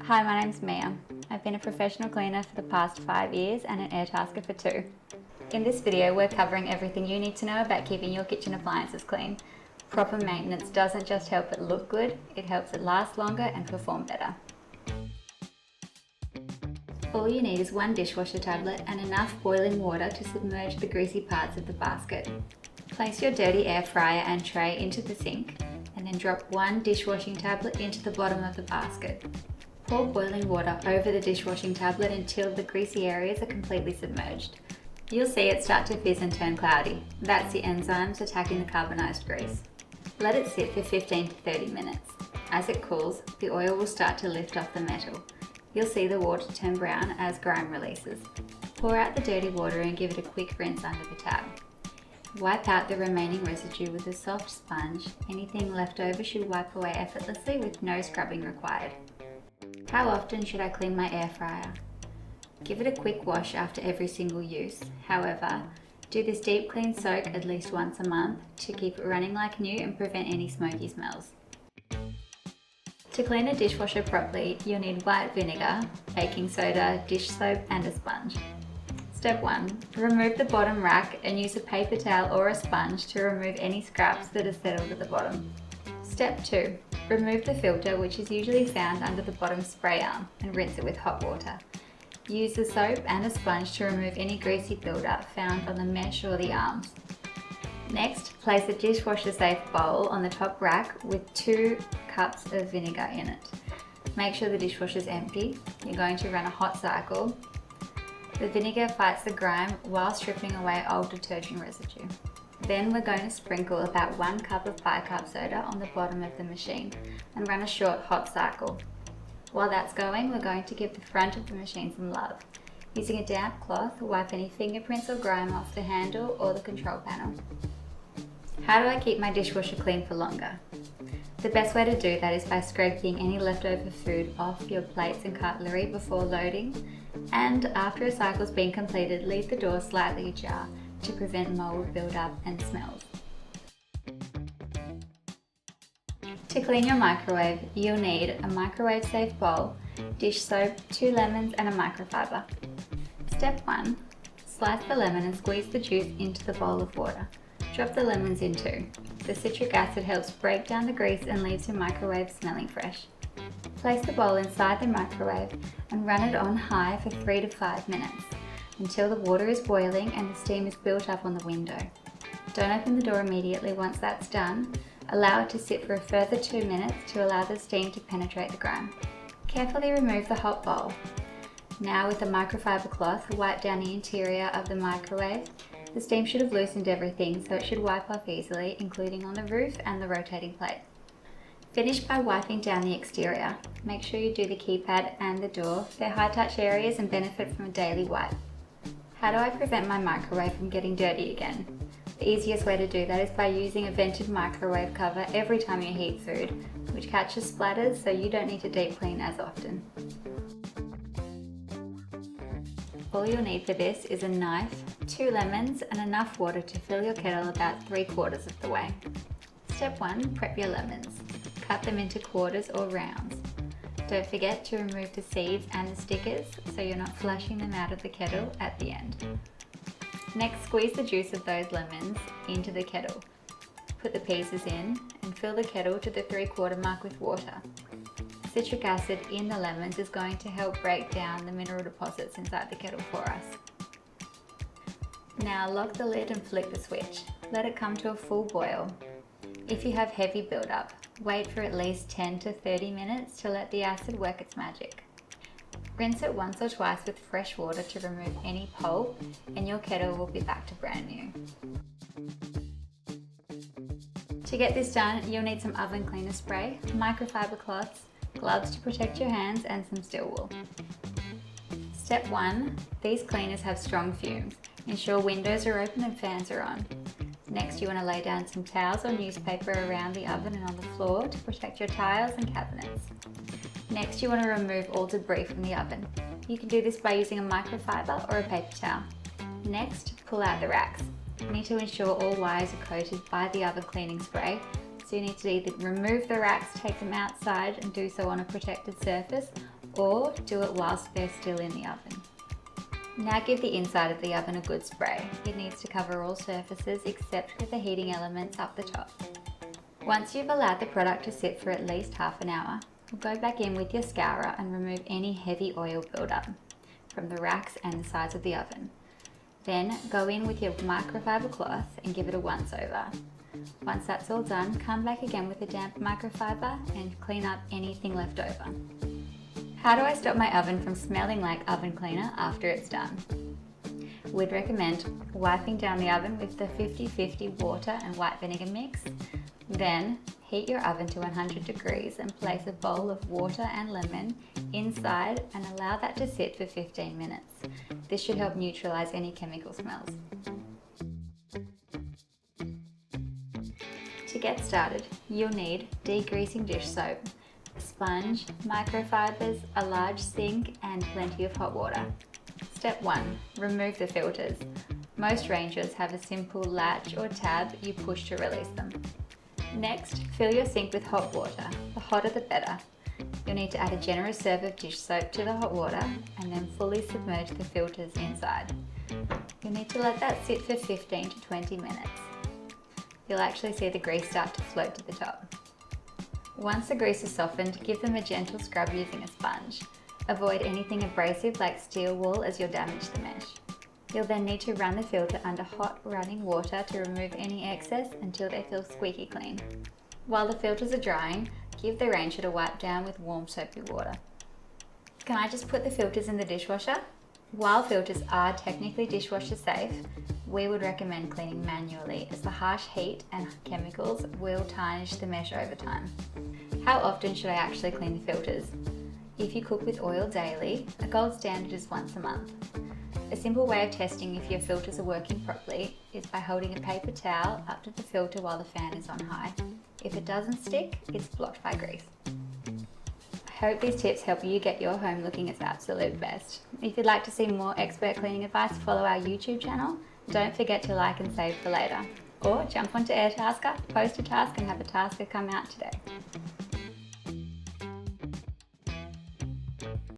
Hi, my name's Mia. I've been a professional cleaner for the past 5 years and an Airtasker for 2. In this video, we're covering everything you need to know about keeping your kitchen appliances clean. Proper maintenance doesn't just help it look good, it helps it last longer and perform better. All you need is one dishwasher tablet and enough boiling water to submerge the greasy parts of the basket. Place your dirty air fryer and tray into the sink and then drop one dishwashing tablet into the bottom of the basket. Pour boiling water over the dishwashing tablet until the greasy areas are completely submerged. You'll see it start to fizz and turn cloudy. That's the enzymes attacking the carbonized grease. Let it sit for 15 to 30 minutes. As it cools, the oil will start to lift off the metal. You'll see the water turn brown as grime releases. Pour out the dirty water and give it a quick rinse under the tab. Wipe out the remaining residue with a soft sponge. Anything left over should wipe away effortlessly with no scrubbing required. How often should I clean my air fryer? Give it a quick wash after every single use. However, do this deep clean soak at least once a month to keep it running like new and prevent any smoky smells. To clean a dishwasher properly, you'll need white vinegar, baking soda, dish soap and a sponge. Step 1. Remove the bottom rack and use a paper towel or a sponge to remove any scraps that are settled at the bottom. Step 2. Remove the filter, which is usually found under the bottom spray arm, and rinse it with hot water. Use the soap and a sponge to remove any greasy buildup found on the mesh or the arms. Next, place a dishwasher safe bowl on the top rack with 2 cups of vinegar in it. Make sure the dishwasher is empty. You're going to run a hot cycle. The vinegar fights the grime while stripping away old detergent residue. Then we're going to sprinkle about 1 cup of bicarb soda on the bottom of the machine and run a short hot cycle. While that's going, we're going to give the front of the machine some love. Using a damp cloth, wipe any fingerprints or grime off the handle or the control panel. How do I keep my dishwasher clean for longer? The best way to do that is by scraping any leftover food off your plates and cutlery before loading, and after a cycle's been completed, leave the door slightly ajar to prevent mold buildup and smells. To clean your microwave, you'll need a microwave safe bowl, dish soap, 2 lemons and a microfiber. Step 1. Slice the lemon and squeeze the juice into the bowl of water. Drop the lemons in too. The citric acid helps break down the grease and leaves your microwave smelling fresh. Place the bowl inside the microwave and run it on high for 3 to 5 minutes until the water is boiling and the steam is built up on the window. Don't open the door immediately once that's done. Allow it to sit for a further 2 minutes to allow the steam to penetrate the grime. Carefully remove the hot bowl. Now with a microfiber cloth, wipe down the interior of the microwave. The steam should have loosened everything, so it should wipe off easily, including on the roof and the rotating plate. Finish by wiping down the exterior. Make sure you do the keypad and the door. They're high touch areas and benefit from a daily wipe. How do I prevent my microwave from getting dirty again? The easiest way to do that is by using a vented microwave cover every time you heat food, which catches splatters so you don't need to deep clean as often. All you'll need for this is a knife, 2 lemons and enough water to fill your kettle about 3/4 of the way. Step 1. Prep your lemons. Cut them into quarters or rounds. Don't forget to remove the seeds and the stickers so you're not flushing them out of the kettle at the end. Next, squeeze the juice of those lemons into the kettle. Put the pieces in and fill the kettle to the 3/4 mark with water. Citric acid in the lemons is going to help break down the mineral deposits inside the kettle for us. Now lock the lid and flick the switch. Let it come to a full boil. If you have heavy buildup, wait for at least 10 to 30 minutes to let the acid work its magic. Rinse it once or twice with fresh water to remove any pulp and your kettle will be back to brand new. To get this done, you'll need some oven cleaner spray, microfiber cloths, gloves to protect your hands and some steel wool. Step 1. These cleaners have strong fumes. Ensure windows are open and fans are on. Next, you want to lay down some towels or newspaper around the oven and on the floor to protect your tiles and cabinets. Next, you want to remove all debris from the oven. You can do this by using a microfiber or a paper towel. Next, pull out the racks. You need to ensure all wires are coated by the oven cleaning spray, so you need to either remove the racks, take them outside and do so on a protected surface, or do it whilst they're still in the oven. Now give the inside of the oven a good spray. It needs to cover all surfaces except for the heating elements up the top. Once you've allowed the product to sit for at least half an hour, go back in with your scourer and remove any heavy oil buildup from the racks and the sides of the oven. Then go in with your microfiber cloth and give it a once over. Once that's all done, come back again with a damp microfiber and clean up anything left over. How do I stop my oven from smelling like oven cleaner after it's done? We'd recommend wiping down the oven with the 50-50 water and white vinegar mix. Then heat your oven to 100 degrees and place a bowl of water and lemon inside and allow that to sit for 15 minutes. This should help neutralize any chemical smells. To get started, you'll need degreasing dish soap, a sponge, microfibers, a large sink, and plenty of hot water. Step 1. Remove the filters. Most ranges have a simple latch or tab you push to release them. Next, fill your sink with hot water. The hotter the better. You'll need to add a generous serve of dish soap to the hot water and then fully submerge the filters inside. You'll need to let that sit for 15 to 20 minutes. You'll actually see the grease start to float to the top. Once the grease is softened, give them a gentle scrub using a sponge. Avoid anything abrasive like steel wool as you'll damage the mesh. You'll then need to run the filter under hot running water to remove any excess until they feel squeaky clean. While the filters are drying, give the range a wipe down with warm soapy water. Can I just put the filters in the dishwasher? While filters are technically dishwasher safe, we would recommend cleaning manually as the harsh heat and chemicals will tarnish the mesh over time. How often should I actually clean the filters? If you cook with oil daily, a gold standard is once a month. A simple way of testing if your filters are working properly is by holding a paper towel up to the filter while the fan is on high. If it doesn't stick, it's blocked by grease. I hope these tips help you get your home looking its absolute best. If you'd like to see more expert cleaning advice, follow our YouTube channel. Don't forget to like and save for later. Or jump onto Airtasker, post a task and have a tasker come out today.